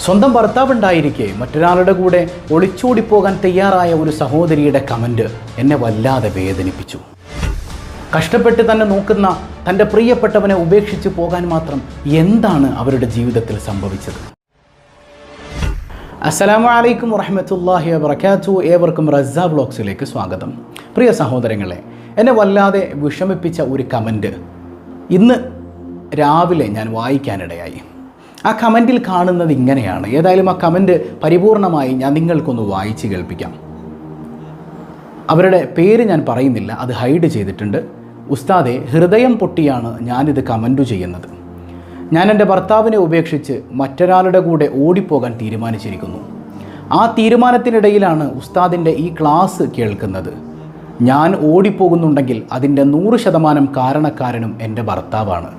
സ്വന്തം ഭർത്താവുണ്ടായിരിക്കെ മറ്റൊരാളുടെ കൂടെ ഒളിച്ചോടിപ്പോകാൻ തയ്യാറായ ഒരു സഹോദരിയുടെ കമൻറ്റ് എന്നെ വല്ലാതെ വേദനിപ്പിച്ചു. കഷ്ടപ്പെട്ട് തന്നെ നോക്കുന്ന തൻ്റെ പ്രിയപ്പെട്ടവനെ ഉപേക്ഷിച്ച് പോകാൻ മാത്രം എന്താണ് അവരുടെ ജീവിതത്തിൽ സംഭവിച്ചത്? അസ്സലാമു അലൈക്കും വറഹ്മത്തുള്ളാഹി വബറകാതുഹു. ഏവർക്കും റസ്സ വ്ളോഗ്സിലേക്ക് സ്വാഗതം. പ്രിയ സഹോദരങ്ങളെ, എന്നെ വല്ലാതെ വിഷമിപ്പിച്ച ഒരു കമൻറ്റ് ഇന്ന് രാവിലെ ഞാൻ വായിക്കാനിടയായി. ആ കമൻറ്റിൽ കാണുന്നത് ഇങ്ങനെയാണ്. ഏതായാലും ആ കമൻറ്റ് പരിപൂർണമായി ഞാൻ നിങ്ങൾക്കൊന്ന് വായിച്ച് കേൾപ്പിക്കാം. അവരുടെ പേര് ഞാൻ പറയുന്നില്ല, അത് ഹൈഡ് ചെയ്തിട്ടുണ്ട്. ഉസ്താദെ, ഹൃദയം പൊട്ടിയാണ് ഞാനിത് കമൻറ്റ് ചെയ്യുന്നത്. ഞാൻ എൻ്റെ ഭർത്താവിനെ ഉപേക്ഷിച്ച് മറ്റൊരാളുടെ കൂടെ ഓടിപ്പോകാൻ തീരുമാനിച്ചിരിക്കുന്നു. ആ തീരുമാനത്തിനിടയിലാണ് ഉസ്താദിൻ്റെ ഈ ക്ലാസ് കേൾക്കുന്നത്. ഞാൻ ഓടിപ്പോകുന്നുണ്ടെങ്കിൽ അതിൻ്റെ 100% കാരണക്കാരനും എൻ്റെ ഭർത്താവാണ്.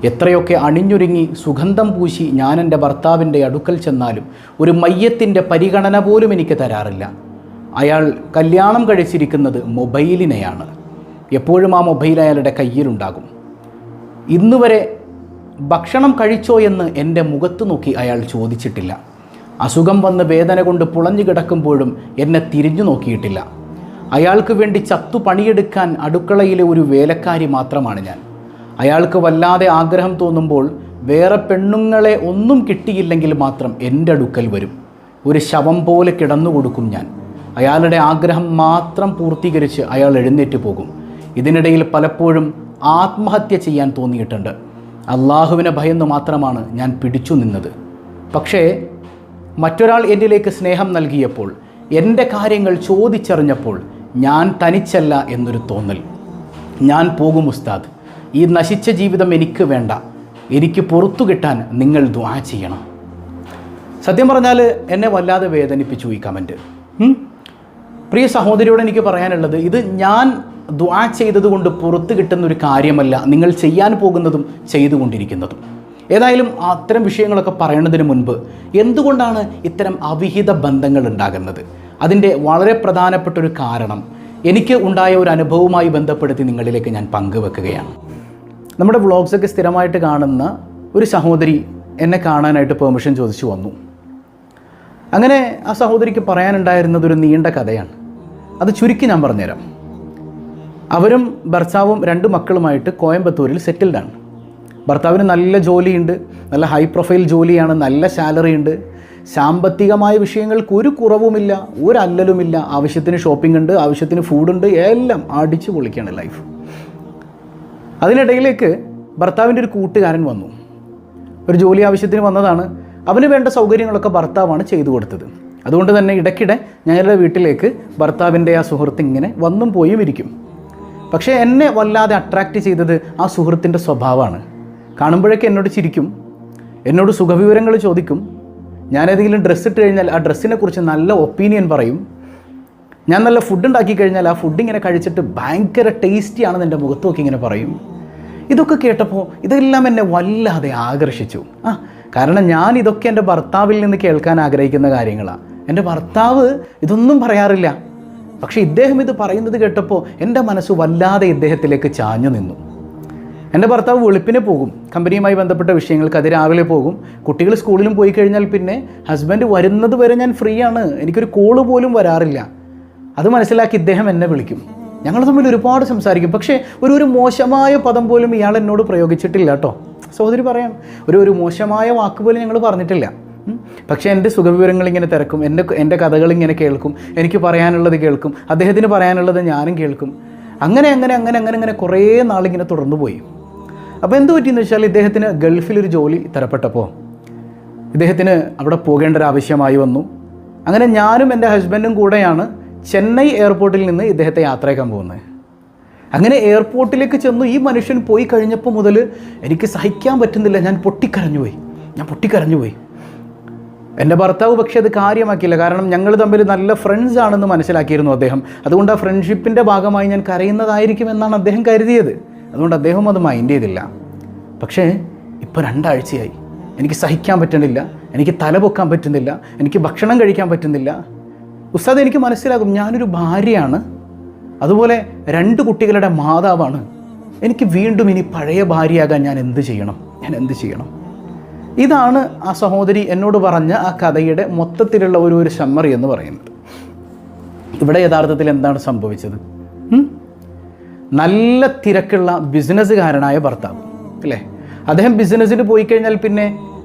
എത്രയൊക്കെ അണിഞ്ഞൊരുങ്ങി സുഗന്ധം പൂശി ഞാൻ എൻ്റെ ഭർത്താവിൻ്റെ അടുക്കൽ ചെന്നാലും ഒരു മയ്യത്തിൻ്റെ പരിഗണന പോലും എനിക്ക് തരാറില്ല. അയാൾ കല്യാണം കഴിച്ചിരിക്കുന്നത് മൊബൈലിനെയാണ്. എപ്പോഴും ആ മൊബൈൽ അയാളുടെ കയ്യിലുണ്ടാകും. ഇന്നുവരെ ഭക്ഷണം കഴിച്ചോ എന്ന് എൻ്റെ മുഖത്ത് നോക്കി അയാൾ ചോദിച്ചിട്ടില്ല. അസുഖം വന്ന് വേദന കൊണ്ട് പുളഞ്ഞു കിടക്കുമ്പോഴും എന്നെ തിരിഞ്ഞു നോക്കിയിട്ടില്ല. അയാൾക്ക് വേണ്ടി ചത്തു പണിയെടുക്കാൻ അടുക്കളയിലെ ഒരു വേലക്കാരി മാത്രമാണ് ഞാൻ. അയാൾക്ക് വല്ലാതെ ആഗ്രഹം തോന്നുമ്പോൾ വേറെ പെണ്ണുങ്ങളെ ഒന്നും കിട്ടിയില്ലെങ്കിൽ മാത്രം എൻ്റെ അടുക്കൽ വരും. ഒരു ശവം പോലെ കിടന്നു കൊടുക്കും ഞാൻ. അയാളുടെ ആഗ്രഹം മാത്രം പൂർത്തീകരിച്ച് അയാൾ എഴുന്നേറ്റ് പോകും. ഇതിനിടയിൽ പലപ്പോഴും ആത്മഹത്യ ചെയ്യാൻ തോന്നിയിട്ടുണ്ട്. അള്ളാഹുവിനെ ഭയന്ന് മാത്രമാണ് ഞാൻ പിടിച്ചു നിന്നത്. പക്ഷേ മറ്റൊരാൾ എന്നിലേക്ക് സ്നേഹം നൽകിയപ്പോൾ, എൻ്റെ കാര്യങ്ങൾ ചോദിച്ചറിഞ്ഞപ്പോൾ ഞാൻ തനിച്ചല്ല എന്നൊരു തോന്നൽ. ഞാൻ പോകും ഉസ്താദ്, ഈ നശിച്ച ജീവിതം എനിക്ക് വേണ്ട. എനിക്ക് പുറത്തു കിട്ടാൻ നിങ്ങൾ ദുആ ചെയ്യണം. സത്യം പറഞ്ഞാൽ എന്നെ വല്ലാതെ വേദനിപ്പിച്ചു ഈ കമൻറ്റ്. പ്രിയ സഹോദരിയോട് എനിക്ക് പറയാനുള്ളത്, ഇത് ഞാൻ ദുആ ചെയ്തതുകൊണ്ട് പുറത്തു കിട്ടുന്നൊരു കാര്യമല്ല നിങ്ങൾ ചെയ്യാൻ പോകുന്നതും ചെയ്തുകൊണ്ടിരിക്കുന്നതും. ഏതായാലും അത്തരം വിഷയങ്ങളൊക്കെ പറയുന്നതിന് മുൻപ് എന്തുകൊണ്ടാണ് ഇത്തരം അവിഹിത ബന്ധങ്ങൾ ഉണ്ടാകുന്നത്, അതിൻ്റെ വളരെ പ്രധാനപ്പെട്ട ഒരു കാരണം എനിക്ക് ഉണ്ടായ ഒരു അനുഭവവുമായി ബന്ധപ്പെടുത്തി നിങ്ങളിലേക്ക് ഞാൻ പങ്കുവെക്കുകയാണ്. നമ്മുടെ വ്ളോഗ്സൊക്കെ സ്ഥിരമായിട്ട് കാണുന്ന ഒരു സഹോദരി എന്നെ കാണാനായിട്ട് പെർമിഷൻ ചോദിച്ചു വന്നു. അങ്ങനെ ആ സഹോദരിക്ക് പറയാനുണ്ടായിരുന്നത് ഒരു നീണ്ട കഥയാണ്. അത് ചുരുക്കി ഞാൻ പറഞ്ഞുതരാം. അവരും ഭർത്താവും 2 മക്കളുമായിട്ട് കോയമ്പത്തൂരിൽ സെറ്റിൽഡാണ്. ഭർത്താവിന് നല്ല ജോലിയുണ്ട്, നല്ല ഹൈ പ്രൊഫൈൽ ജോലിയാണ്, നല്ല സാലറി ഉണ്ട്. സാമ്പത്തികമായ വിഷയങ്ങൾക്ക് ഒരു കുറവുമില്ല, ഒരു അല്ലലുമില്ല. ആവശ്യത്തിന് ഷോപ്പിംഗ് ഉണ്ട്, ആവശ്യത്തിന് ഫുഡുണ്ട്, എല്ലാം അടിച്ചു പൊളിക്കുകയാണ് ലൈഫ്. അതിനിടയിലേക്ക് ഭർത്താവിൻ്റെ ഒരു കൂട്ടുകാരൻ വന്നു. ഒരു ജോലി ആവശ്യത്തിന് വന്നതാണ്. അവന് വേണ്ട സൗകര്യങ്ങളൊക്കെ ഭർത്താവാണ് ചെയ്തു കൊടുത്തത്. അതുകൊണ്ട് തന്നെ ഇടയ്ക്കിടെ ഞങ്ങളുടെ വീട്ടിലേക്ക് ഭർത്താവിൻ്റെ ആ സുഹൃത്ത് ഇങ്ങനെ വന്നും പോയും ഇരിക്കും. പക്ഷേ എന്നെ വല്ലാതെ അട്രാക്റ്റ് ചെയ്തത് ആ സുഹൃത്തിൻ്റെ സ്വഭാവമാണ്. കാണുമ്പോഴേക്കും എന്നോട് ചിരിക്കും, എന്നോട് സുഖവിവരങ്ങൾ ചോദിക്കും. ഞാനേതെങ്കിലും ഡ്രസ്സ് ഇട്ട് കഴിഞ്ഞാൽ ആ ഡ്രസ്സിനെ കുറിച്ച് നല്ല ഒപ്പീനിയൻ പറയും. ഞാൻ നല്ല ഫുഡ് ഉണ്ടാക്കി കഴിഞ്ഞാൽ ആ ഫുഡ് ഇങ്ങനെ കഴിച്ചിട്ട് ഭയങ്കര ടേസ്റ്റിയാണെന്ന് എൻ്റെ മുഖത്ത് നോക്കി ഇങ്ങനെ പറയും. ഇതൊക്കെ കേട്ടപ്പോൾ ഇതെല്ലാം എന്നെ വല്ലാതെ ആകർഷിച്ചു. കാരണം ഞാൻ ഇതൊക്കെ എൻ്റെ ഭർത്താവിൽ നിന്ന് കേൾക്കാൻ ആഗ്രഹിക്കുന്ന കാര്യങ്ങളാണ്. എൻ്റെ ഭർത്താവ് ഇതൊന്നും പറയാറില്ല. പക്ഷേ ഇദ്ദേഹം ഇത് പറയുന്നത് കേട്ടപ്പോൾ എൻ്റെ മനസ്സ് വല്ലാതെ ഇദ്ദേഹത്തിലേക്ക് ചാഞ്ഞു നിന്നു. എൻ്റെ ഭർത്താവ് വെളുപ്പിനെ പോകും, കമ്പനിയുമായി ബന്ധപ്പെട്ട വിഷയങ്ങൾക്ക് അതിരാവിലെ പോകും. കുട്ടികൾ സ്കൂളിലും പോയി കഴിഞ്ഞാൽ പിന്നെ ഹസ്ബൻഡ് വരുന്നത് വരെ ഞാൻ ഫ്രീ ആണ്. എനിക്കൊരു കോള് പോലും വരാറില്ല. അത് മനസ്സിലാക്കി ഇദ്ദേഹം എന്നെ വിളിക്കും. ഞങ്ങൾ തമ്മിൽ ഒരുപാട് സംസാരിക്കും. പക്ഷേ ഒരു മോശമായ പദം പോലും ഇയാൾ എന്നോട് പ്രയോഗിച്ചിട്ടില്ല കേട്ടോ. സഹോദരി പറയാം, ഒരു മോശമായ വാക്ക് പോലും ഞങ്ങൾ പറഞ്ഞിട്ടില്ല. പക്ഷേ എൻ്റെ സുഖവിവരങ്ങൾ ഇങ്ങനെ തിരക്കും, എൻ്റെ കഥകൾ ഇങ്ങനെ കേൾക്കും, എനിക്ക് പറയാനുള്ളത് കേൾക്കും, അദ്ദേഹത്തിന് പറയാനുള്ളത് ഞാനും കേൾക്കും. അങ്ങനെ കുറേ നാളിങ്ങനെ തുടർന്നു പോയി. അപ്പോൾ എന്ത് പറ്റിയെന്ന് വെച്ചാൽ, ഇദ്ദേഹത്തിന് ഗൾഫിലൊരു ജോലി തരപ്പെട്ടപ്പോൾ ഇദ്ദേഹത്തിന് അവിടെ പോകേണ്ട ഒരു ആവശ്യമായി വന്നു. അങ്ങനെ ഞാനും എൻ്റെ ഹസ്ബൻഡും കൂടെയാണ് ചെന്നൈ എയർപോർട്ടിൽ നിന്ന് ഇദ്ദേഹത്തെ യാത്രയാക്കാൻ പോകുന്നത്. അങ്ങനെ എയർപോർട്ടിലേക്ക് ചെന്നു. ഈ മനുഷ്യൻ പോയി കഴിഞ്ഞപ്പോൾ മുതൽ എനിക്ക് സഹിക്കാൻ പറ്റുന്നില്ല. ഞാൻ പൊട്ടിക്കരഞ്ഞു പോയി. എൻ്റെ ഭർത്താവ് പക്ഷേ അത് കാര്യമാക്കിയില്ല. കാരണം ഞങ്ങൾ തമ്മിൽ നല്ല ഫ്രണ്ട്സ് ആണെന്ന് മനസ്സിലാക്കിയിരുന്നു അദ്ദേഹം. അതുകൊണ്ട് ആ ഫ്രണ്ട്ഷിപ്പിൻ്റെ ഭാഗമായി ഞാൻ കരയുന്നതായിരിക്കും എന്നാണ് അദ്ദേഹം കരുതിയത്. അതുകൊണ്ട് അദ്ദേഹം അത് മൈൻഡ് ചെയ്തില്ല. പക്ഷേ ഇപ്പോൾ 2 ആഴ്ചയായി എനിക്ക് സഹിക്കാൻ പറ്റുന്നില്ല, എനിക്ക് തല പൊക്കാൻ പറ്റുന്നില്ല, എനിക്ക് ഭക്ഷണം കഴിക്കാൻ പറ്റുന്നില്ല. ഉസ്താദ്, എനിക്ക് മനസ്സിലാകും ഞാനൊരു ഭാര്യയാണ്, അതുപോലെ 2 കുട്ടികളുടെ മാതാവാണ്. എനിക്ക് വീണ്ടും ഇനി പഴയ ഭാര്യയാകാൻ ഞാൻ എന്ത് ചെയ്യണം? ഇതാണ് ആ സഹോദരി എന്നോട് പറഞ്ഞ ആ കഥയുടെ മൊത്തത്തിലുള്ള ഒരു സമ്മറി എന്ന് പറയുന്നത്. ഇവിടെ യഥാർത്ഥത്തിൽ എന്താണ് സംഭവിച്ചത്? നല്ല തിരക്കുള്ള ബിസിനസ്സുകാരനായ ഭർത്താവ് അല്ലേ, അദ്ദേഹം ബിസിനസ്സിന് പോയി കഴിഞ്ഞാൽ പിന്നെ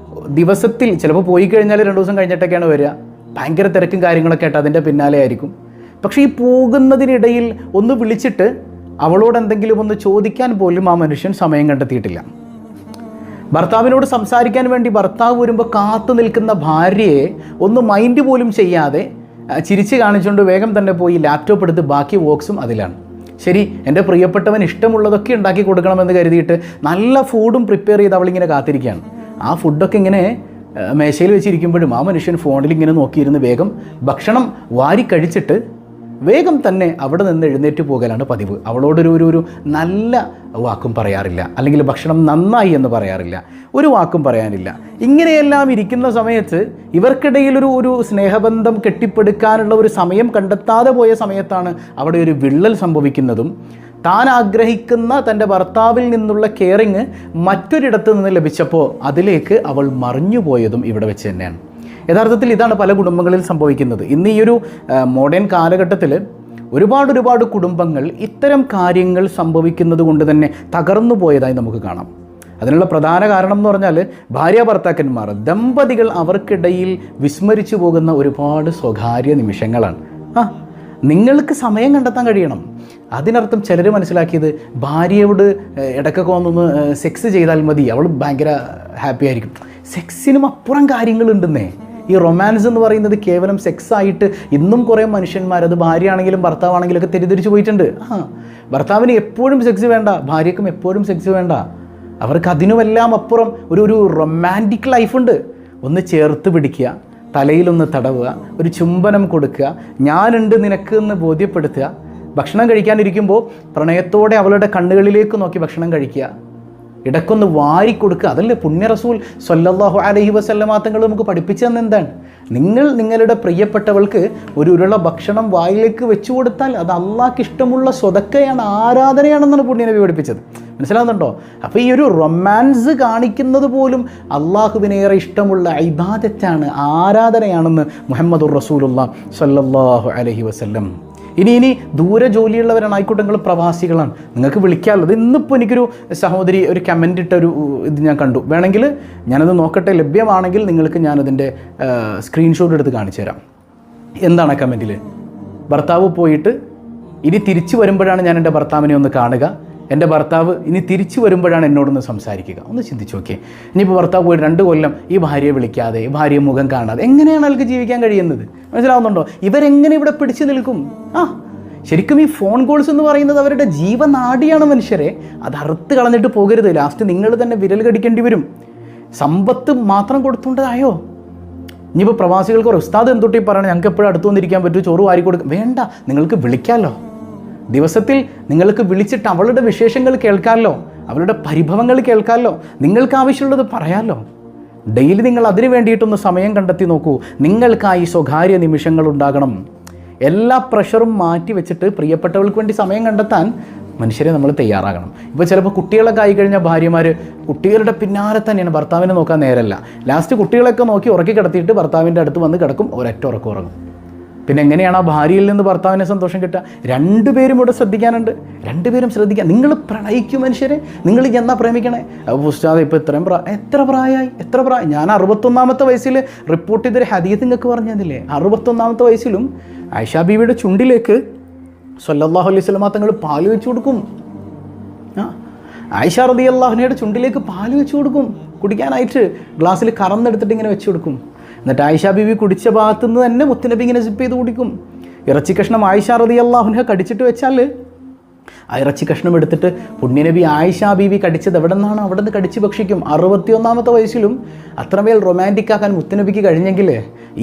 ദിവസത്തിൽ ചിലപ്പോൾ പോയി കഴിഞ്ഞാൽ 2 ദിവസം കഴിഞ്ഞിട്ടൊക്കെയാണ് വരിക. ഭയങ്കര തിരക്കും കാര്യങ്ങളൊക്കെ ആയിട്ട് അതിൻ്റെ പിന്നാലെ ആയിരിക്കും. പക്ഷേ ഈ പോകുന്നതിനിടയിൽ ഒന്ന് വിളിച്ചിട്ട് അവളോട് എന്തെങ്കിലും ഒന്ന് ചോദിക്കാൻ പോലും ആ മനുഷ്യൻ സമയം കണ്ടെത്തിയിട്ടില്ല. ഭർത്താവിനോട് സംസാരിക്കാൻ വേണ്ടി ഭർത്താവ് വരുമ്പോൾ കാത്തു നിൽക്കുന്ന ഭാര്യയെ ഒന്ന് മൈൻഡ് പോലും ചെയ്യാതെ ചിരിച്ച് കാണിച്ചുകൊണ്ട് വേഗം തന്നെ പോയി ലാപ്ടോപ്പ് എടുത്ത് ബാക്കി വർക്ക്സും അതിലാണ്. ശരി, എൻ്റെ പ്രിയപ്പെട്ടവൻ ഇഷ്ടമുള്ളതൊക്കെ ഉണ്ടാക്കി കൊടുക്കണമെന്ന് കരുതിയിട്ട് നല്ല ഫുഡും പ്രിപ്പയർ ചെയ്ത് അവളിങ്ങനെ കാത്തിരിക്കുകയാണ്. ആ ഫുഡൊക്കെ ഇങ്ങനെ മേശയിൽ വെച്ചിരിക്കുമ്പോഴും ആ മനുഷ്യൻ ഫോണിൽ ഇങ്ങനെ നോക്കിയിരുന്ന് വേഗം ഭക്ഷണം വാരി കഴിച്ചിട്ട് വേഗം തന്നെ അവിടെ നിന്ന് എഴുന്നേറ്റ് പോകലാണ് പതിവ്. അവളോടൊരു നല്ല വാക്കും പറയാറില്ല, അല്ലെങ്കിൽ ഭക്ഷണം നന്നായി എന്ന് പറയാറില്ല, ഒരു വാക്കും പറയാനില്ല. ഇങ്ങനെയെല്ലാം ഇരിക്കുന്ന സമയത്ത് ഇവർക്കിടയിൽ ഒരു സ്നേഹബന്ധം കെട്ടിപ്പടുക്കാനുള്ള ഒരു സമയം കണ്ടെത്താതെ പോയ സമയത്താണ് അവിടെ ഒരു വിള്ളൽ സംഭവിക്കുന്നതും താൻ ആഗ്രഹിക്കുന്ന തൻ്റെ ഭർത്താവിൽ നിന്നുള്ള കെയറിങ് മറ്റൊരിടത്ത് നിന്ന് ലഭിച്ചപ്പോൾ അതിലേക്ക് അവൾ മറിഞ്ഞുപോയതും ഇവിടെ വെച്ച് തന്നെയാണ്. യഥാർത്ഥത്തിൽ ഇതാണ് പല കുടുംബങ്ങളിൽ സംഭവിക്കുന്നത്. ഇന്ന് ഈ ഒരു മോഡേൺ കാലഘട്ടത്തിൽ ഒരുപാട് കുടുംബങ്ങൾ ഇത്തരം കാര്യങ്ങൾ സംഭവിക്കുന്നത് കൊണ്ട് തന്നെ തകർന്നു പോയതായി നമുക്ക് കാണാം. അതിനുള്ള പ്രധാന കാരണം എന്ന് പറഞ്ഞാൽ ഭാര്യ ഭർത്താക്കന്മാർ ദമ്പതികൾ അവർക്കിടയിൽ വിസ്മരിച്ചു പോകുന്ന ഒരുപാട് സ്വകാര്യ നിമിഷങ്ങളാണ്. നിങ്ങൾക്ക് സമയം കണ്ടെത്താൻ കഴിയണം. അതിനർത്ഥം ചിലർ മനസ്സിലാക്കിയത് ഭാര്യയോട് ഇടയ്ക്കൊക്കെ വന്നൊന്ന് സെക്സ് ചെയ്താൽ മതി, അവൾ ഭയങ്കര ഹാപ്പി ആയിരിക്കും. സെക്സിനും അപ്പുറം കാര്യങ്ങളുണ്ടെന്നേ. ഈ റൊമാൻസ് എന്ന് പറയുന്നത് കേവലം സെക്സ് ആയിട്ട് ഇന്നും കുറേ മനുഷ്യന്മാർ, അത് ഭാര്യയാണെങ്കിലും ഭർത്താവാണെങ്കിലും ഒക്കെ തെറ്റിദ്ധരിച്ച് പോയിട്ടുണ്ട്. ഭർത്താവിന് എപ്പോഴും സെക്സ് വേണ്ട, ഭാര്യയ്ക്കും എപ്പോഴും സെക്സ് വേണ്ട. അവർക്ക് അതിനുമെല്ലാം അപ്പുറം ഒരു റൊമാൻറ്റിക് ലൈഫുണ്ട്. ഒന്ന് ചേർത്ത് പിടിക്കുക, തലയിലൊന്ന് തടവുക, ഒരു ചുംബനം കൊടുക്കുക, ഞാനുണ്ട് നിനക്ക് എന്ന് ബോധ്യപ്പെടുത്തുക. ഭക്ഷണം കഴിക്കാനിരിക്കുമ്പോൾ പ്രണയത്തോടെ അവളുടെ കണ്ണുകളിലേക്ക് നോക്കി ഭക്ഷണം കഴിക്കുക, ഇടയ്ക്കൊന്ന് വാരിക്കൊടുക്കുക. അതല്ലേ പുണ്യ റസൂൽ സ്വല്ലല്ലാഹു അലൈഹി വസല്ലമ തങ്ങൾ നമുക്ക് പഠിപ്പിച്ചു തന്നെ. എന്താണ്? നിങ്ങൾ നിങ്ങളുടെ പ്രിയപ്പെട്ടവൾക്ക് ഒരു ഉരുള ഭക്ഷണം വായിലേക്ക് വെച്ചു കൊടുത്താൽ അത് അള്ളാഹ്ക്ക് ഇഷ്ടമുള്ള സ്വതക്കയാണ്, ആരാധനയാണെന്നാണ് പുണ്യ നബി പഠിപ്പിച്ചത്. മനസ്സിലാവുന്നുണ്ടോ? അപ്പോൾ ഈ ഒരു റൊമാൻസ് കാണിക്കുന്നത് പോലും അള്ളാഹുവിനേറെ ഇഷ്ടമുള്ള ഇബാദത്താണ്, ആരാധനയാണെന്ന് മുഹമ്മദുർ റസൂലുള്ളാഹി സ്വല്ലല്ലാഹു അലൈഹി വസല്ലം. ഇനി ദൂരെ ജോലിയുള്ളവരാണ്, ആയിക്കോട്ടെ, നിങ്ങൾ പ്രവാസികളാണ്, നിങ്ങൾക്ക് വിളിക്കാമല്ലോ. അത് ഇന്നിപ്പോൾ എനിക്കൊരു സഹോദരി ഒരു കമൻ്റ് ഇട്ടൊരു ഇത് ഞാൻ കണ്ടു. വേണമെങ്കിൽ ഞാനത് നോക്കട്ടെ, ലഭ്യമാണെങ്കിൽ നിങ്ങൾക്ക് ഞാനതിൻ്റെ സ്ക്രീൻഷോട്ട് എടുത്ത് കാണിച്ചു തരാം. എന്താണ് ആ കമൻറ്റിൽ? ഭർത്താവ് പോയിട്ട് ഇനി തിരിച്ചു വരുമ്പോഴാണ് ഞാൻ എൻ്റെ ഭർത്താവിനെ ഒന്ന് കാണുക, എൻ്റെ ഭർത്താവ് ഇനി തിരിച്ചു വരുമ്പോഴാണ് എന്നോടൊന്ന് സംസാരിക്കുക. ഒന്ന് ചിന്തിച്ച് നോക്കിയേ. ഇനിയിപ്പോൾ ഭർത്താവ് പോയിട്ട് 2 കൊല്ലം ഈ ഭാര്യയെ വിളിക്കാതെ, ഭാര്യയെ മുഖം കാണാതെ എങ്ങനെയാണ് ആൾക്ക് ജീവിക്കാൻ കഴിയുന്നത്? മനസ്സിലാവുന്നുണ്ടോ? ഇവരെങ്ങനെ ഇവിടെ പിടിച്ചു നിൽക്കും? ശരിക്കും ഈ ഫോൺ കോൾസ് എന്ന് പറയുന്നത് അവരുടെ ജീവനാഡിയാണ് മനുഷ്യരെ. അത് അറുത്ത് കളഞ്ഞിട്ട് പോകരുത്. ലാസ്റ്റ് നിങ്ങൾ തന്നെ വിരൽ കടിക്കേണ്ടി വരും. സമ്പത്ത് മാത്രം കൊടുത്തുകൊണ്ടതായോ? ഇനിയിപ്പോൾ പ്രവാസികൾക്ക് ഉസ്താദ് എന്തൊട്ടി പറയണം, ഞങ്ങൾക്ക് എപ്പോഴും അടുത്ത് വന്നിരിക്കാൻ പറ്റും, ചോറ് വാരി കൊടുക്കും. വേണ്ട, നിങ്ങൾക്ക് വിളിക്കാമല്ലോ. ദിവസത്തിൽ നിങ്ങൾക്ക് വിളിച്ചിട്ട് അവളുടെ വിശേഷങ്ങൾ കേൾക്കാമല്ലോ, അവളുടെ പരിഭവങ്ങൾ കേൾക്കാമല്ലോ, നിങ്ങൾക്ക് ആവശ്യമുള്ളത് പറയാമല്ലോ. ഡെയിലി നിങ്ങൾ അതിന് വേണ്ടിയിട്ടൊന്ന് സമയം കണ്ടെത്തി നോക്കൂ. നിങ്ങൾക്കായി സ്വകാര്യ നിമിഷങ്ങൾ ഉണ്ടാകണം. എല്ലാ പ്രഷറും മാറ്റി വെച്ചിട്ട് പ്രിയപ്പെട്ടവൾക്ക് വേണ്ടി സമയം കണ്ടെത്താൻ മനുഷ്യരെ നമ്മൾ തയ്യാറാകണം. ഇപ്പോൾ ചിലപ്പോൾ കുട്ടികളൊക്കെ ആയിക്കഴിഞ്ഞാൽ ഭാര്യമാർ കുട്ടികളുടെ പിന്നാലെ തന്നെയാണ്, ഭർത്താവിനെ നോക്കാൻ നേരല്ല. ലാസ്റ്റ് കുട്ടികളൊക്കെ നോക്കി ഉറക്കി കിടത്തിയിട്ട് ഭർത്താവിൻ്റെ അടുത്ത് വന്ന് കിടക്കും, ഒരൊറ്റ ഉറക്കം ഉറങ്ങും. പിന്നെ എങ്ങനെയാണ് ആ ഭാര്യയിൽ നിന്ന് ഭർത്താവിനെ സന്തോഷം കിട്ടുക? 2 പേരും ഇവിടെ ശ്രദ്ധിക്കാനുണ്ട്. 2 പേരും ശ്രദ്ധിക്കുക. നിങ്ങൾ പ്രണയിക്കും മനുഷ്യരെ, നിങ്ങൾ എന്നാ പ്രേമിക്കണേ? ഉസ്താദ് ഇപ്പോൾ എത്ര പ്രായമായി? ഞാൻ 61ാമത്തെ വയസ്സിൽ റിപ്പോർട്ട് ചെയ്തൊരു ഹദീസ് നിങ്ങൾക്ക് പറഞ്ഞു തന്നില്ലേ? 61ാമത്തെ വയസ്സിലും ആയിഷ ബീവിയുടെ ചുണ്ടിലേക്ക് സ്വല്ലല്ലാഹു അലൈഹി വസല്ലം തങ്ങൾ പാല് വെച്ച് കൊടുക്കും. ആയിഷ റളിയല്ലാഹു അൻഹയുടെ ചുണ്ടിലേക്ക് പാല് വെച്ച് കൊടുക്കും കുടിക്കാനായിട്ട്. ഗ്ലാസ്സിൽ കറന്നെടുത്തിട്ട് ഇങ്ങനെ വെച്ച് കൊടുക്കും. എന്നിട്ട് ആയിഷ ബീവി കുടിച്ച ഭാഗത്തു നിന്ന് തന്നെ മുത്തുനബി ഇങ്ങനെ സിപ്പ് ചെയ്ത് കുടിക്കും. ഇറച്ചി കഷ്ണം ആയിഷ റളിയല്ലാഹു അൻഹ കടിച്ചിട്ട് വെച്ചാൽ ആ ഇറച്ചി കഷ്ണം എടുത്തിട്ട് പുണ്യനബി ആയിഷ ബീവി കടിച്ചത് എവിടെ നിന്നാണ് അവിടെ നിന്ന് കടിച്ച് ഭക്ഷിക്കും. 61ാമത്തെ വയസ്സിലും അത്രമേൽ റൊമാൻറ്റിക് ആക്കാൻ മുത്തുനബിക്ക് കഴിഞ്ഞെങ്കിൽ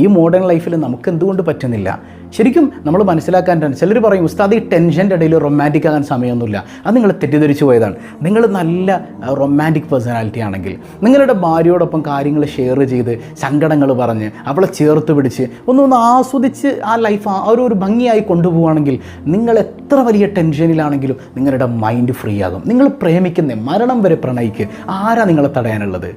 ഈ മോഡേൺ ലൈഫിൽ നമുക്ക് എന്തുകൊണ്ട് പറ്റുന്നില്ല? ശരിക്കും നമ്മൾ മനസ്സിലാക്കാൻ. ചിലർ പറയും ഉസ്താദ് ഈ ടെൻഷൻ്റെ ഇടയിൽ റൊമാൻറ്റിക് ആകാൻ സമയമൊന്നുമില്ല. അത് നിങ്ങൾ തെറ്റിദ്ധരിച്ചു പോയതാണ്. നിങ്ങൾ നല്ല റൊമാൻറ്റിക് പേഴ്സണാലിറ്റി ആണെങ്കിൽ നിങ്ങളുടെ ഭാര്യയോടൊപ്പം കാര്യങ്ങൾ ഷെയർ ചെയ്ത് സങ്കടങ്ങൾ പറഞ്ഞ് അവളെ ചേർത്ത് പിടിച്ച് ഒന്ന് ആസ്വദിച്ച് ആ ലൈഫ് ഒരു ഭംഗിയായി കൊണ്ടുപോവുകയാണെങ്കിൽ നിങ്ങൾ എത്ര വലിയ ടെൻഷനിലാണെങ്കിലും നിങ്ങളുടെ മൈൻഡ് ഫ്രീ ആകും. നിങ്ങൾ പ്രേമിക്കുന്ന മരണം വരെ പ്രണയിക്ക്. ആരാ നിങ്ങളെ തടയാനുള്ളത്?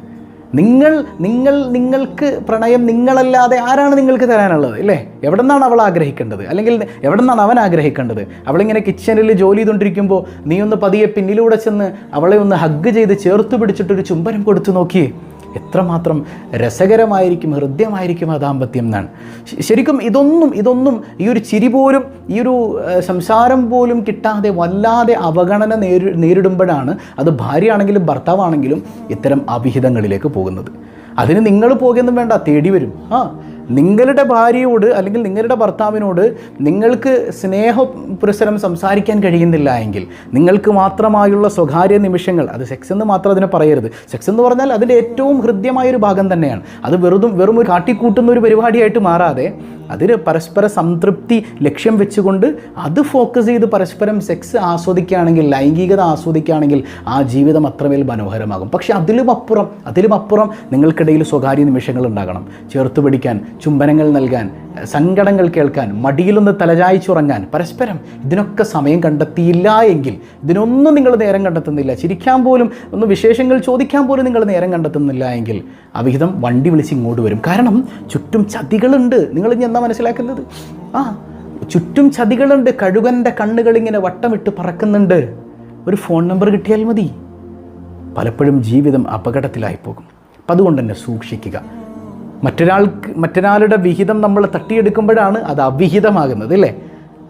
നിങ്ങൾക്ക് പ്രണയം നിങ്ങളല്ലാതെ ആരാണ് നിങ്ങൾക്ക് തരാനുള്ളത്, ഇല്ലേ? എവിടെ നിന്നാണ് അവൾ ആഗ്രഹിക്കേണ്ടത്, അല്ലെങ്കിൽ എവിടെ നിന്നാണ് അവൻ ആഗ്രഹിക്കേണ്ടത്? അവളിങ്ങനെ കിച്ചണിൽ ജോലി ചെയ്തുകൊണ്ടിരിക്കുമ്പോൾ നീ ഒന്ന് പതിയെ പിന്നിലൂടെ ചെന്ന് അവളെ ഒന്ന് ഹഗ്ഗ് ചെയ്ത് ചേർത്ത് പിടിച്ചിട്ടൊരു ചുംബനം കൊടുത്തു നോക്കിയേ, എത്രമാത്രം രസകരമായിരിക്കും, ഹൃദ്യമായിരിക്കും ആ ദാമ്പത്യം എന്നാണ്. ശരിക്കും ഇതൊന്നും ഈ ഒരു ചിരി പോലും, ഈ ഒരു സംസാരം പോലും കിട്ടാതെ വല്ലാതെ അവഗണന നേരിടുമ്പോഴാണ് അത് ഭാര്യയാണെങ്കിലും ഭർത്താവാണെങ്കിലും ഇത്തരം അവിഹിതങ്ങളിലേക്ക് പോകുന്നത്. അതിന് നിങ്ങൾ പോകുകയൊന്നും വേണ്ട, തേടി വരും. നിങ്ങളുടെ ഭാര്യയോട് അല്ലെങ്കിൽ നിങ്ങളുടെ ഭർത്താവിനോട് നിങ്ങൾക്ക് സ്നേഹപുരസരം സംസാരിക്കാൻ കഴിയുന്നില്ല എങ്കിൽ, നിങ്ങൾക്ക് മാത്രമായുള്ള സ്വകാര്യ നിമിഷങ്ങൾ, അത് സെക്സ് എന്ന് മാത്രം അതിനെ പറയരുത്. സെക്സ് എന്ന് പറഞ്ഞാൽ അതിൻ്റെ ഏറ്റവും ഹൃദ്യമായൊരു ഭാഗം തന്നെയാണ്. അത് വെറും ഒരു കാട്ടിക്കൂട്ടുന്ന ഒരു പരിപാടിയായിട്ട് മാറാതെ അതിന് പരസ്പര സംതൃപ്തി ലക്ഷ്യം വെച്ചുകൊണ്ട് അത് ഫോക്കസ് ചെയ്ത് പരസ്പരം സെക്സ് ആസ്വദിക്കുകയാണെങ്കിൽ, ലൈംഗികത ആസ്വദിക്കുകയാണെങ്കിൽ ആ ജീവിതം അത്രമേൽ മനോഹരമാകും. പക്ഷേ അതിലുമപ്പുറം നിങ്ങൾക്കിടയിൽ സ്വകാര്യ നിമിഷങ്ങൾ ഉണ്ടാകണം. ചേർത്ത് പിടിക്കാൻ, ചുംബനങ്ങൾ നൽകാൻ, സങ്കടങ്ങൾ കേൾക്കാൻ, മടിയിലൊന്ന് തലചായ്ച്ചുറങ്ങാൻ, പരസ്പരം ഇതിനൊക്കെ സമയം കണ്ടെത്തിയില്ല എങ്കിൽ, ഇതിനൊന്നും നിങ്ങൾ നേരം കണ്ടെത്തുന്നില്ല, ചിരിക്കാൻ പോലും, ഒന്ന് വിശേഷങ്ങൾ ചോദിക്കാൻ പോലും നിങ്ങൾ നേരം കണ്ടെത്തുന്നില്ല എങ്കിൽ അവിഹിതം വണ്ടി വിളിച്ച് ഇങ്ങോട്ട് വരും. കാരണം ചുറ്റും ചതികളുണ്ട്. നിങ്ങൾ ഇനി എന്താ മനസ്സിലാക്കുന്നത്? ചുറ്റും ചതികളുണ്ട്. കഴുകൻ്റെ കണ്ണുകളിങ്ങനെ വട്ടമിട്ട് പറക്കുന്നുണ്ട്. ഒരു ഫോൺ നമ്പർ കിട്ടിയാൽ മതി. പലപ്പോഴും ജീവിതം അപകടത്തിലായിപ്പോകും. അപ്പം അതുകൊണ്ട് തന്നെ സൂക്ഷിക്കുക. മറ്റൊരാളുടെ വിഹിതം നമ്മൾ തട്ടിയെടുക്കുമ്പോഴാണ് അത് അവിഹിതമാകുന്നത്, അല്ലേ?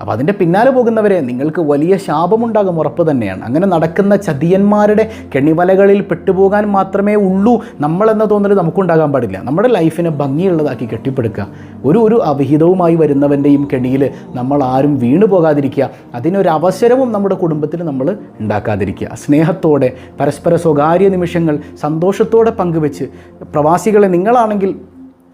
അപ്പോൾ അതിൻ്റെ പിന്നാലെ പോകുന്നവരെ നിങ്ങൾക്ക് വലിയ ശാപമുണ്ടാകും, ഉറപ്പ് തന്നെയാണ്. അങ്ങനെ നടക്കുന്ന ചതിയന്മാരുടെ കെണിവലകളിൽ പെട്ടുപോകാൻ മാത്രമേ ഉള്ളൂ നമ്മളെന്ന തോന്നൽ നമുക്കുണ്ടാകാൻ പാടില്ല. നമ്മുടെ ലൈഫിനെ ഭംഗിയുള്ളതാക്കി കെട്ടിപ്പടുക്കുക. ഒരു അവിഹിതവുമായി വരുന്നവൻ്റെയും കെണിയിൽ നമ്മൾ ആരും വീണു പോകാതിരിക്കുക. അതിനൊരവസരവും നമ്മുടെ കുടുംബത്തിൽ നമ്മൾ ഉണ്ടാക്കാതിരിക്കുക. സ്നേഹത്തോടെ പരസ്പര സ്വകാര്യ നിമിഷങ്ങൾ സന്തോഷത്തോടെ പങ്കുവെച്ച്, പ്രവാസികളെ നിങ്ങളാണെങ്കിൽ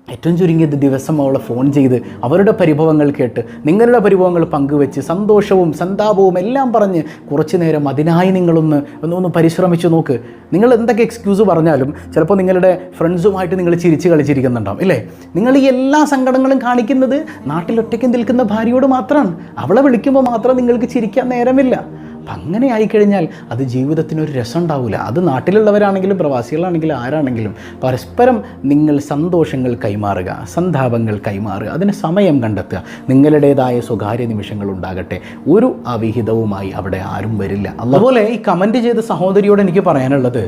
ഏറ്റവും ചുരുങ്ങിയത് ദിവസം അവളെ ഫോൺ ചെയ്ത് അവരുടെ പരിഭവങ്ങൾ കേട്ട് നിങ്ങളുടെ പരിഭവങ്ങൾ പങ്കുവെച്ച് സന്തോഷവും സന്താപവും എല്ലാം പറഞ്ഞ് കുറച്ച് നേരം അതിനായി നിങ്ങളൊന്ന് പരിശ്രമിച്ച് നോക്ക്. നിങ്ങൾ എന്തൊക്കെ എക്സ്ക്യൂസ് പറഞ്ഞാലും ചിലപ്പോൾ നിങ്ങളുടെ ഫ്രണ്ട്സുമായിട്ട് നിങ്ങൾ ചിരിച്ച് കളിച്ചിരിക്കുന്നുണ്ടാവും, ഇല്ലേ? നിങ്ങൾ ഈ എല്ലാ സങ്കടങ്ങളും കാണിക്കുന്നത് നാട്ടിലൊറ്റയ്ക്ക് നിൽക്കുന്ന ഭാര്യയോട് മാത്രമാണ്. അവളെ വിളിക്കുമ്പോൾ മാത്രം നിങ്ങൾക്ക് ചിരിക്കാൻ നേരമില്ല. അപ്പം അങ്ങനെ ആയിക്കഴിഞ്ഞാൽ അത് ജീവിതത്തിനൊരു രസം ഉണ്ടാവില്ല. അത് നാട്ടിലുള്ളവരാണെങ്കിലും പ്രവാസികളാണെങ്കിലും ആരാണെങ്കിലും പരസ്പരം നിങ്ങൾ സന്തോഷങ്ങൾ കൈമാറുക, സന്താപങ്ങൾ കൈമാറുക, അതിന് സമയം കണ്ടെത്തുക. നിങ്ങളുടേതായ സ്വകാര്യ നിമിഷങ്ങൾ ഉണ്ടാകട്ടെ. ഒരു അവിഹിതവുമായി അവിടെ ആരും വരില്ല. അതുപോലെ ഈ കമൻറ്റ് ചെയ്ത സഹോദരിയോട് എനിക്ക് പറയാനുള്ളത്,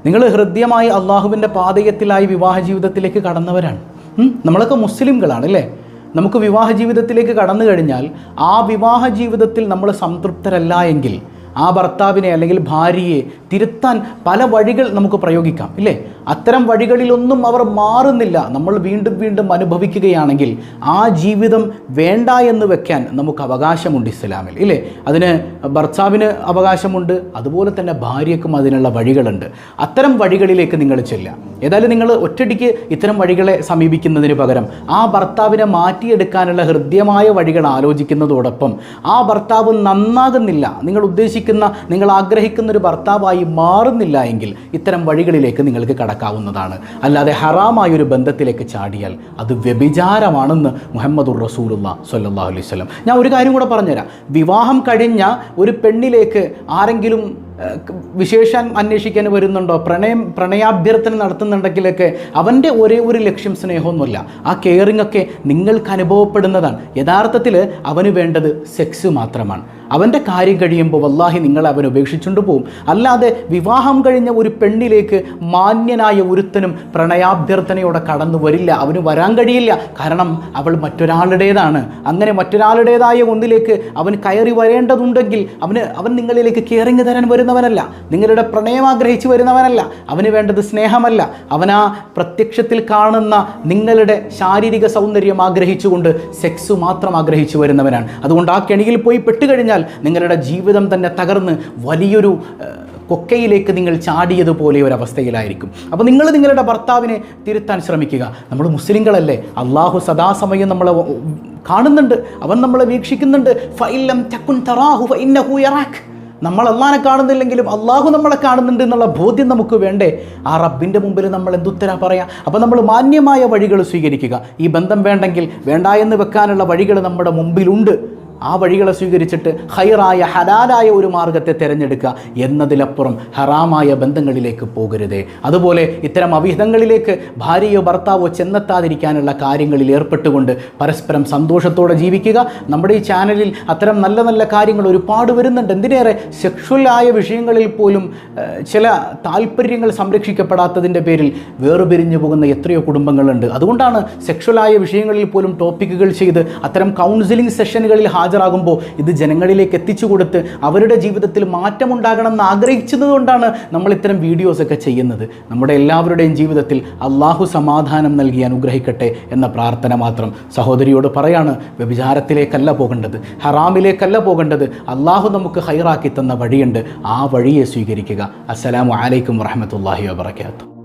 നിങ്ങൾ ഹൃദ്യമായി അള്ളാഹുവിൻ്റെ പാതയത്തിലായി വിവാഹ ജീവിതത്തിലേക്ക് കടന്നവരാണ്. നമ്മളൊക്കെ മുസ്ലിംകളാണ്, അല്ലേ? നമുക്ക് വിവാഹ ജീവിതത്തിലേക്ക് കടന്നു കഴിഞ്ഞാൽ ആ വിവാഹ ജീവിതത്തിൽ നമ്മൾ സംതൃപ്തരല്ല എങ്കിൽ ആ ഭർത്താവിനെ അല്ലെങ്കിൽ ഭാര്യയെ തിരുത്താൻ പല വഴികൾ നമുക്ക് പ്രയോഗിക്കാം, ഇല്ലേ? അത്തരം വഴികളിലൊന്നും അവർ മാറുന്നില്ല, നമ്മൾ വീണ്ടും അനുഭവിക്കുകയാണെങ്കിൽ ആ ജീവിതം വേണ്ട എന്ന് വെക്കാൻ നമുക്ക് അവകാശമുണ്ട് ഇസ്ലാമിൽ, ഇല്ലേ? അതിന് ഭർത്താവിന് അവകാശമുണ്ട്, അതുപോലെ തന്നെ ഭാര്യയ്ക്കും അതിനുള്ള വഴികളുണ്ട്. അത്തരം വഴികളിലേക്ക് നിങ്ങൾ ചെല്ലുക. ഏതായാലും നിങ്ങൾ ഒറ്റയടിക്ക് ഇത്തരം വഴികളെ സമീപിക്കുന്നതിന് പകരം ആ ഭർത്താവിനെ മാറ്റിയെടുക്കാനുള്ള ഹൃദ്യമായ വഴികൾ ആലോചിക്കുന്നതോടൊപ്പം ആ ഭർത്താവ് നന്നാകുന്നില്ല, നിങ്ങൾ ആഗ്രഹിക്കുന്ന ഒരു ഭർത്താവായി മാറുന്നില്ല എങ്കിൽ ഇത്തരം വഴികളിലേക്ക് നിങ്ങൾക്ക് കടക്കാവുന്നതാണ്. അല്ലാതെ ഹറാമായൊരു ബന്ധത്തിലേക്ക് ചാടിയാൽ അത് വ്യഭിചാരമാണെന്ന് മുഹമ്മദുർ റസൂലുള്ളാഹി സ്വല്ലല്ലാഹു അലൈഹി വസല്ലം. ഞാൻ ഒരു കാര്യം കൂടെ പറഞ്ഞുതരാം. വിവാഹം കഴിഞ്ഞ ഒരു പെണ്ണിലേക്ക് ആരെങ്കിലും വിശേഷം അന്വേഷിക്കാൻ വരുന്നുണ്ടോ, പ്രണയാഭ്യർത്ഥന നടത്തുന്നുണ്ടെങ്കിലൊക്കെ അവൻ്റെ ഒരേ ഒരു ലക്ഷ്യം സ്നേഹമൊന്നുമല്ല, ആ കെയറിംഗ് ഒക്കെ നിങ്ങൾക്ക് അനുഭവപ്പെടുന്നതാണ്. യഥാർത്ഥത്തിൽ അവന് വേണ്ടത് സെക്സ് മാത്രമാണ്. അവൻ്റെ കാര്യം കഴിയുമ്പോൾ വല്ലാഹി നിങ്ങൾ അവൻ ഉപേക്ഷിച്ചുകൊണ്ട് പോകും. അല്ലാതെ വിവാഹം കഴിഞ്ഞ ഒരു പെണ്ണിലേക്ക് മാന്യനായ ഒരുത്തനും പ്രണയാഭ്യർത്ഥനയോടെ കടന്നു വരില്ല, അവന് വരാൻ കഴിയില്ല. കാരണം അവൾ മറ്റൊരാളുടേതാണ്. അങ്ങനെ മറ്റൊരാളുടേതായ ഒന്നിലേക്ക് അവൻ കയറി വരേണ്ടതുണ്ടെങ്കിൽ അവൻ നിങ്ങളിലേക്ക് കെയറിങ് തരാൻ വരുന്നവനല്ല, നിങ്ങളുടെ പ്രണയം ആഗ്രഹിച്ച് വരുന്നവനല്ല. അവന് വേണ്ടത് സ്നേഹമല്ല, അവനാ പ്രത്യക്ഷത്തിൽ കാണുന്ന നിങ്ങളുടെ ശാരീരിക സൗന്ദര്യം ആഗ്രഹിച്ചുകൊണ്ട് സെക്സ് മാത്രം ആഗ്രഹിച്ചു വരുന്നവനാണ്. അതുകൊണ്ട് ആ കെണിയിൽ പോയി പെട്ടുകഴിഞ്ഞാൽ നിങ്ങളുടെ ജീവിതം തന്നെ തകർന്ന് വലിയൊരു കൊക്കയിലേക്ക് നിങ്ങൾ ചാടിയതുപോലെ ഒരവസ്ഥയിലായിരിക്കും. അപ്പോൾ നിങ്ങൾ നിങ്ങളുടെ ഭർത്താവിനെ തിരുത്താൻ ശ്രമിക്കുക. നമ്മൾ മുസ്ലിങ്ങളല്ലേ, അള്ളാഹു സദാസമയം നമ്മളെ കാണുന്നുണ്ട്, അവൻ നമ്മളെ വീക്ഷിക്കുന്നുണ്ട്. ഫഇല്ലം തകുൻ തറാഹു ഫഇന്നഹു യറാക്. നമ്മൾ അള്ളാഹനെ കാണുന്നില്ലെങ്കിലും അള്ളാഹു നമ്മളെ കാണുന്നുണ്ട് എന്നുള്ള ബോധ്യം നമുക്ക് വേണ്ടേ? ആ റബ്ബിൻ്റെ മുമ്പിൽ നമ്മൾ എന്തുത്തരാ പറയാം? അപ്പോൾ നമ്മൾ മാന്യമായ വഴികൾ സ്വീകരിക്കുക. ഈ ബന്ധം വേണ്ടെങ്കിൽ വേണ്ട എന്ന് വെക്കാനുള്ള വഴികൾ നമ്മുടെ മുമ്പിലുണ്ട്. ആ വഴികളെ സ്വീകരിച്ചിട്ട് ഹൈറായ ഹലാലായ ഒരു മാർഗത്തെ തിരഞ്ഞെടുക്കുക എന്നതിലപ്പുറം ഹറാമായ ബന്ധങ്ങളിലേക്ക് പോകരുതേ. അതുപോലെ ഇത്തരം അവിഹിതങ്ങളിലേക്ക് ഭാര്യയോ ഭർത്താവോ ചെന്നെത്താതിരിക്കാനുള്ള കാര്യങ്ങളിൽ ഏർപ്പെട്ടുകൊണ്ട് പരസ്പരം സന്തോഷത്തോടെ ജീവിക്കുക. നമ്മുടെ ഈ ചാനലിൽ അത്തരം നല്ല നല്ല കാര്യങ്ങൾ ഒരുപാട് വരുന്നുണ്ട്. എന്തിനേറെ സെക്ഷുവലായ വിഷയങ്ങളിൽ പോലും ചില താല്പര്യങ്ങൾ സംരക്ഷിക്കപ്പെടാത്തതിൻ്റെ പേരിൽ വേറുപിരിഞ്ഞു പോകുന്ന എത്രയോ കുടുംബങ്ങളുണ്ട്. അതുകൊണ്ടാണ് സെക്ഷുവലായ വിഷയങ്ങളിൽ പോലും ടോപ്പിക്കുകൾ ചെയ്ത് അത്തരം കൗൺസിലിംഗ് സെഷനുകളിൽ ഹാജരാകുമ്പോൾ ഇത് ജനങ്ങളിലേക്ക് എത്തിച്ചു കൊടുത്ത് അവരുടെ ജീവിതത്തിൽ മാറ്റമുണ്ടാകണമെന്ന് ആഗ്രഹിച്ചതുകൊണ്ടാണ് നമ്മൾ ഇത്തരം വീഡിയോസൊക്കെ ചെയ്യുന്നത്. നമ്മുടെ എല്ലാവരുടെയും ജീവിതത്തിൽ അള്ളാഹു സമാധാനം നൽകി അനുഗ്രഹിക്കട്ടെ എന്ന പ്രാർത്ഥന മാത്രം സഹോദരിയോട് പറയാണ്. വ്യഭിചാരത്തിലേക്കല്ല പോകേണ്ടത്, ഹറാമിലേക്കല്ല പോകേണ്ടത്. അള്ളാഹു നമുക്ക് ഹൈറാക്കി തന്ന വഴിയുണ്ട്, ആ വഴിയെ സ്വീകരിക്കുക. അസ്സലാമു അലൈക്കും വറഹ്മത്തുള്ളാഹി വബറകാതുഹു.